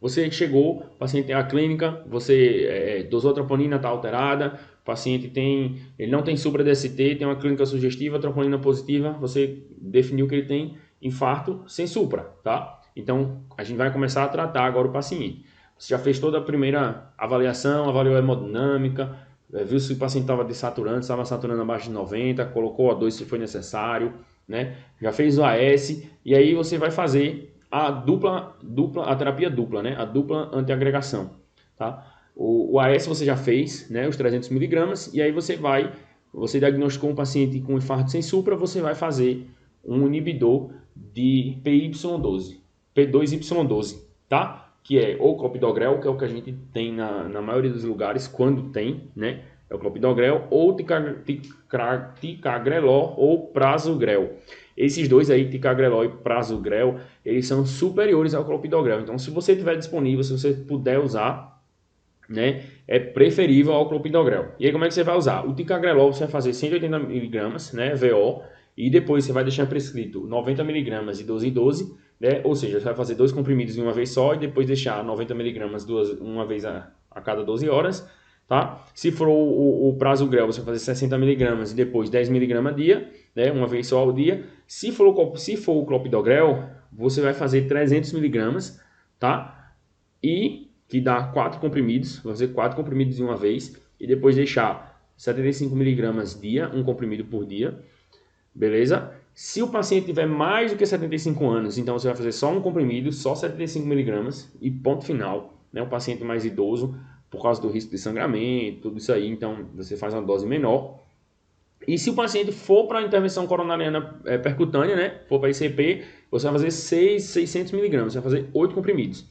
Você chegou, o paciente tem a clínica, você dosou a troponina, está alterada, o paciente ele não tem supra-DST, tem uma clínica sugestiva, troponina positiva, você definiu que ele tem infarto sem supra, tá? Então, a gente vai começar a tratar agora o paciente. Você já fez toda a primeira avaliação, avaliou a hemodinâmica, viu se o paciente estava desaturando, estava saturando abaixo de 90, colocou O2 se foi necessário, né? Já fez o AS, e aí você vai fazer a terapia dupla, né? A dupla antiagregação, tá? O AS você já fez, né? Os 300 miligramas, e aí você diagnosticou um paciente com infarto sem supra, você vai fazer um inibidor de PY12, P2Y12, tá? Que é ou clopidogrel, que é o que a gente tem na maioria dos lugares, quando tem, né? É o clopidogrel, ou ticagrelor ou prasugrel. Esses dois aí, ticagrelor e prasugrel, eles são superiores ao clopidogrel. Então, se você tiver disponível, se você puder usar, né, é preferível ao clopidogrel. E aí, como é que você vai usar? O ticagrelor você vai fazer 180 mg, né, VO, e depois você vai deixar prescrito 90 mg de 12 em 12, né, ou seja, você vai fazer 2 comprimidos de uma vez só e depois deixar 90 mg uma vez a cada 12 horas, tá? Se for o prasugrel, você vai fazer 60 mg e depois 10 mg dia, né, uma vez só ao dia. Se for o clopidogrel, você vai fazer 300 mg, tá? E que dá 4 comprimidos, vou fazer 4 comprimidos de uma vez e depois deixar 75 mg dia, um comprimido por dia, beleza? Se o paciente tiver mais do que 75 anos, então você vai fazer só um comprimido, só 75 mg e ponto final, né? Um paciente mais idoso, por causa do risco de sangramento, tudo isso aí, então você faz uma dose menor. E se o paciente for para a intervenção coronariana percutânea, né? For para ICP, você vai fazer 600 mg, você vai fazer 8 comprimidos.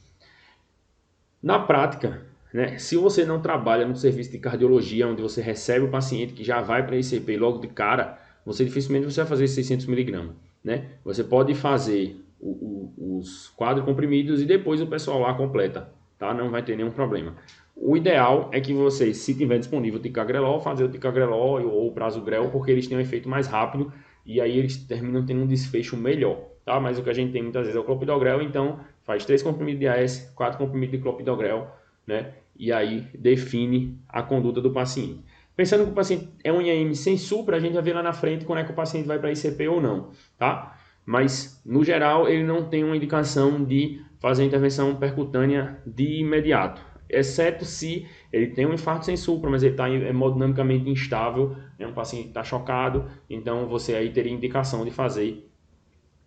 Na prática, né, se você não trabalha no serviço de cardiologia, onde você recebe o paciente que já vai para a ICP logo de cara, você dificilmente você vai fazer 600 mg. Né? Você pode fazer os 4 comprimidos e depois o pessoal lá completa, tá? Não vai ter nenhum problema. O ideal é que você, se tiver disponível o ticagrelor, fazer o ticagrelor ou o prasugrel, porque eles têm um efeito mais rápido e aí eles terminam tendo um desfecho melhor, tá? Mas o que a gente tem muitas vezes é o clopidogrel, então faz 3 comprimidos de AS, 4 comprimidos de clopidogrel, né? E aí define a conduta do paciente. Pensando que o paciente é um IAM sem supra, a gente vai ver lá na frente quando é que o paciente vai para ICP ou não, tá? Mas, no geral, ele não tem uma indicação de fazer a intervenção percutânea de imediato, exceto se ele tem um infarto sem supra, mas ele está hemodinamicamente instável, né? Um paciente está chocado, então você aí teria indicação de fazer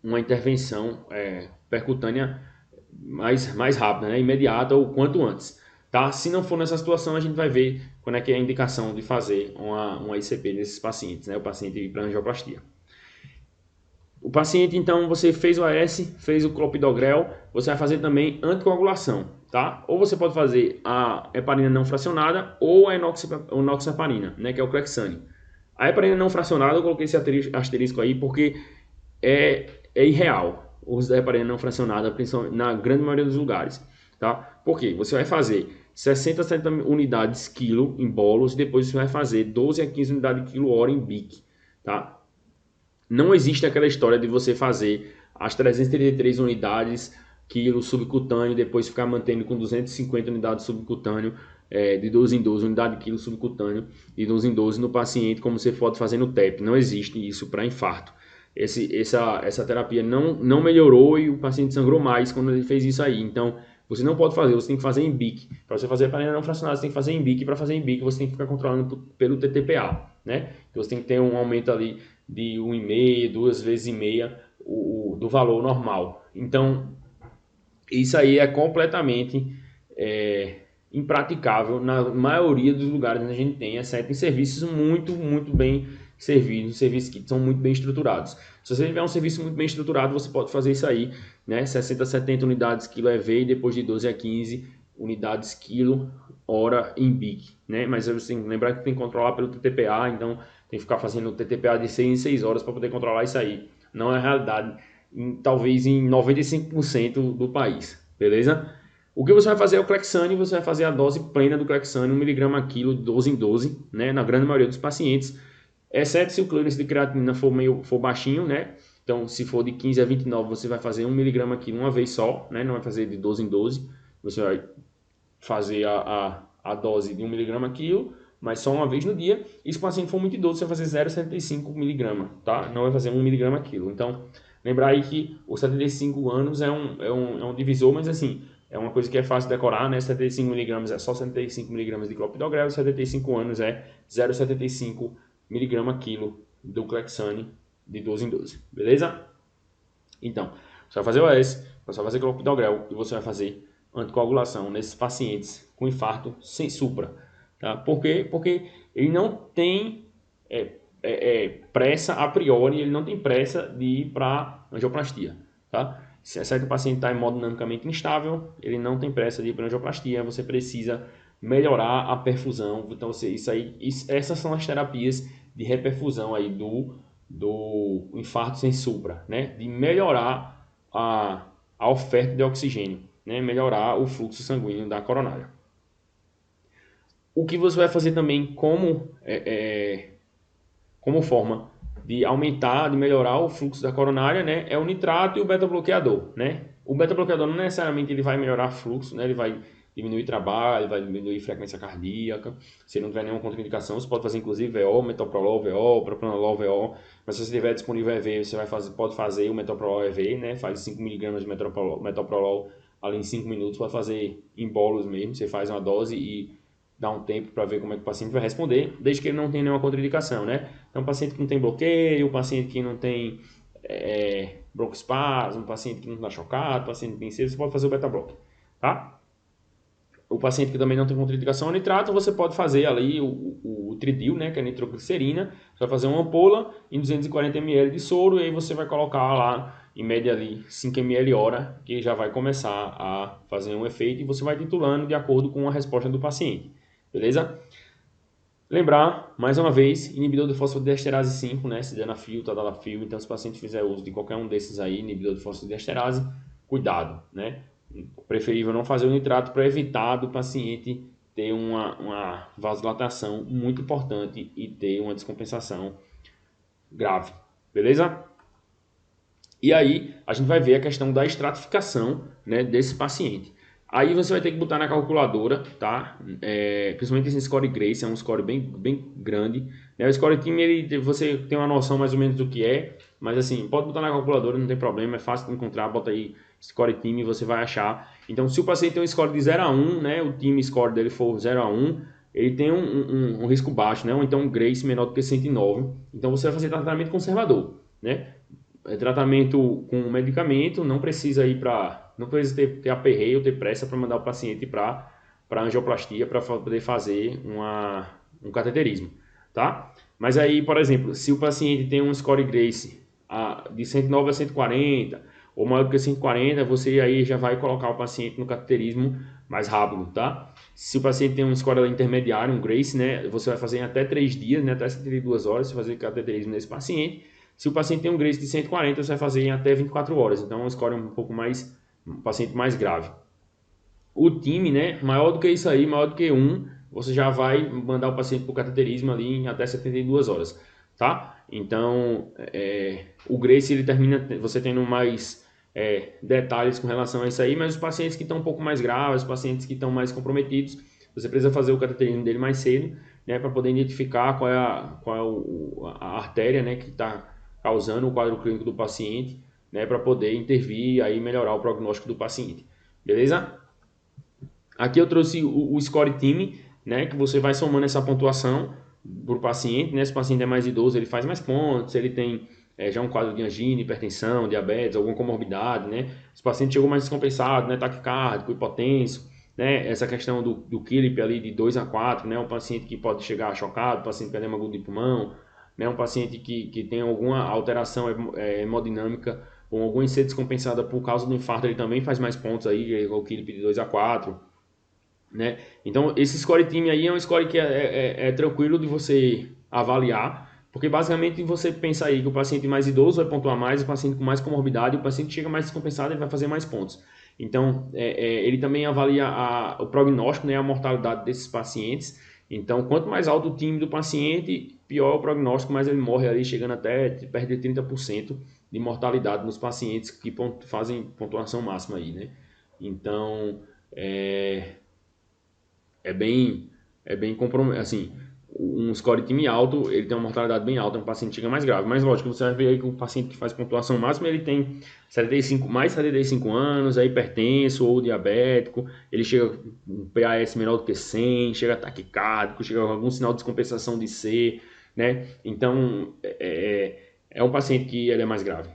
uma intervenção percutânea mais rápida, né? Imediata ou quanto antes. Tá? Se não for nessa situação, a gente vai ver quando é que é a indicação de fazer uma ICP nesses pacientes, né? O paciente para angioplastia. O paciente, então, você fez o AS, fez o clopidogrel, você vai fazer também anticoagulação, tá? Ou você pode fazer a heparina não fracionada ou a enoxaparina, né? Que é o Clexane. A heparina não fracionada, eu coloquei esse asterisco aí porque é irreal o uso da heparina não fracionada, principalmente na grande maioria dos lugares, tá? Por quê? Você vai fazer 60 a 70 unidades quilo em bolos, depois você vai fazer 12 a 15 unidades quilo hora em BIC, tá? Não existe aquela história de você fazer as 333 unidades quilo subcutâneo, depois ficar mantendo com 250 unidades subcutâneo, de 12 em 12, unidade quilo subcutâneo, de 12 em 12 no paciente, como você pode fazer no TEP. Não existe isso para infarto. Essa terapia não melhorou e o paciente sangrou mais quando ele fez isso aí. Então, você não pode fazer, você tem que fazer em BIC. Para você fazer heparina não fracionada, você tem que fazer em BIC. Para fazer em BIC, você tem que ficar controlando pelo TTPA, né? Então, você tem que ter um aumento ali de 1,5, 2 vezes e meia do valor normal. Então, isso aí é completamente impraticável na maioria dos lugares onde a gente tem, exceto em serviços muito, muito bem serviços, serviços que são muito bem estruturados. Se você tiver um serviço muito bem estruturado, você pode fazer isso aí, né? 60 a 70 unidades quilo EV e depois de 12 a 15 unidades quilo hora em BIC, né? Mas você tem que lembrar que tem que controlar pelo TTPA, então tem que ficar fazendo o TTPA de 6 em 6 horas para poder controlar isso aí. Não é a realidade, talvez em 95% do país, beleza? O que você vai fazer é o Clexane, você vai fazer a dose plena do Clexane, 1 mg a quilo, 12 em 12, né? Na grande maioria dos pacientes, exceto se o clearance de creatinina for baixinho, né? Então, se for de 15 a 29, você vai fazer 1 mg a quilo uma vez só, né? Não vai fazer de 12 em 12, você vai fazer a dose de 1 miligrama quilo, mas só uma vez no dia. E se o paciente for muito idoso, você vai fazer 0,75 miligrama, tá? Não vai fazer 1 miligrama quilo. Então, lembrar aí que os 75 anos é um divisor, mas assim, é uma coisa que é fácil de decorar, né? 75 miligramas é só 75 miligramas de clopidogrel, 75 anos é 0,75 miligrama quilo do Clexane de 12 em 12, beleza? Então, você vai fazer o OS, você vai fazer clopidogrel e você vai fazer anticoagulação nesses pacientes com infarto sem supra. Tá? Por quê? Porque ele não tem pressa a priori, ele não tem pressa de ir para angioplastia. Tá? Se é certo que o paciente está em modo dinamicamente instável, ele não tem pressa de ir para angioplastia, você precisa melhorar a perfusão. Então, essas são as terapias de reperfusão aí do infarto sem supra, né? De melhorar a oferta de oxigênio, né? Melhorar o fluxo sanguíneo da coronária. O que você vai fazer também como forma de aumentar, de melhorar o fluxo da coronária, né? É o nitrato e o beta-bloqueador, né? O beta-bloqueador não necessariamente ele vai melhorar fluxo, né? Ele vai diminuir trabalho, vai diminuir frequência cardíaca. Se não tiver nenhuma contraindicação, você pode fazer inclusive VO, metoprolol VO, propranolol VO. Mas se você tiver disponível EV, você pode fazer o metoprolol EV, né? Faz 5 mg de metoprolol ali em 5 minutos, pode fazer em bolos mesmo. Você faz uma dose e dá um tempo para ver como é que o paciente vai responder, desde que ele não tenha nenhuma contraindicação, né? Então, paciente que não tem bloqueio, paciente que não tem broncoespasmo, paciente que não está chocado, paciente que tem sede, você pode fazer o beta-block, tá? O paciente que também não tem contraindicação ao nitrato, você pode fazer ali o tridil, né, que é a nitroglicerina. Você vai fazer uma ampola em 240 ml de soro e aí você vai colocar lá, em média ali, 5 ml hora, que já vai começar a fazer um efeito e você vai titulando de acordo com a resposta do paciente, beleza? Lembrar, mais uma vez, inibidor de fosfodiesterase 5, né, sildenafil, tadalafil. Então, se o paciente fizer uso de qualquer um desses aí, inibidor de fosfodiesterase, cuidado, né? Preferível não fazer o nitrato para evitar do paciente ter uma vasodilatação muito importante e ter uma descompensação grave, beleza? E aí a gente vai ver a questão da estratificação, né, desse paciente. Aí você vai ter que botar na calculadora, tá? Principalmente esse score Grace, é um score bem grande. Né? O score time, você tem uma noção mais ou menos do que é, mas assim, pode botar na calculadora, não tem problema, é fácil de encontrar, bota aí score time e você vai achar. Então, se o paciente tem um score de 0 a 1, né, o time score dele for 0 a 1, ele tem um risco baixo, né? Ou então um Grace menor do que 109. Então, você vai fazer tratamento conservador, né? Tratamento com medicamento, não precisa ir para, não precisa ter aperreio, ter pressa para mandar o paciente para angioplastia para poder fazer um cateterismo, tá? Mas aí, por exemplo, se o paciente tem um score Grace de 109 a 140 ou maior do que 140, você aí já vai colocar o paciente no cateterismo mais rápido, tá? Se o paciente tem um score intermediário, um Grace, né, você vai fazer em até 3 dias, né, até 72 horas, você fazer cateterismo nesse paciente. Se o paciente tem um Grace de 140, você vai fazer em até 24 horas. Então, é um score um pouco mais, um paciente mais grave. O time, né, maior do que isso aí, maior do que 1, você já vai mandar o paciente para o cateterismo ali em até 72 horas, tá? Então, o Grace, ele termina você tendo mais detalhes com relação a isso aí, mas os pacientes que estão um pouco mais graves, os pacientes que estão mais comprometidos, você precisa fazer o cateterismo dele mais cedo, né, para poder identificar qual é a artéria, né, que está causando o quadro clínico do paciente, né, para poder intervir e aí melhorar o prognóstico do paciente. Beleza? Aqui eu trouxe o score time, né, que você vai somando essa pontuação para o paciente, né? Se o paciente é mais idoso, ele faz mais pontos, ele tem já um quadro de angina, hipertensão, diabetes, alguma comorbidade, né? Se o paciente chegou mais descompensado, né, taquicárdico, hipotenso, né, essa questão do KILIP ali de 2 a 4, né, um paciente que pode chegar chocado, paciente com edema agudo de pulmão, né, um paciente que tem alguma alteração hemodinâmica ou alguma IC descompensada por causa do infarto, ele também faz mais pontos aí, o KILIP de 2 a 4, né? Então, esse score time aí é um score que é tranquilo de você avaliar, porque basicamente você pensa aí que o paciente mais idoso vai pontuar mais, o paciente com mais comorbidade, o paciente chega mais descompensado, ele vai fazer mais pontos. Então, ele também avalia o prognóstico, né, a mortalidade desses pacientes. Então, quanto mais alto o time do paciente, pior o prognóstico, mais ele morre ali, chegando até perto de 30% de mortalidade nos pacientes que fazem pontuação máxima aí, né? Então, é bem, é bem assim, um score time alto, ele tem uma mortalidade bem alta, um paciente chega mais grave. Mas lógico, você vai ver aí que o paciente que faz pontuação máxima, ele tem 75, mais de 75 anos, é hipertenso ou diabético, ele chega com PAS menor do que 100, chega taquicárdico, chega com algum sinal de descompensação de C, né? Então, é um paciente que ele é mais grave.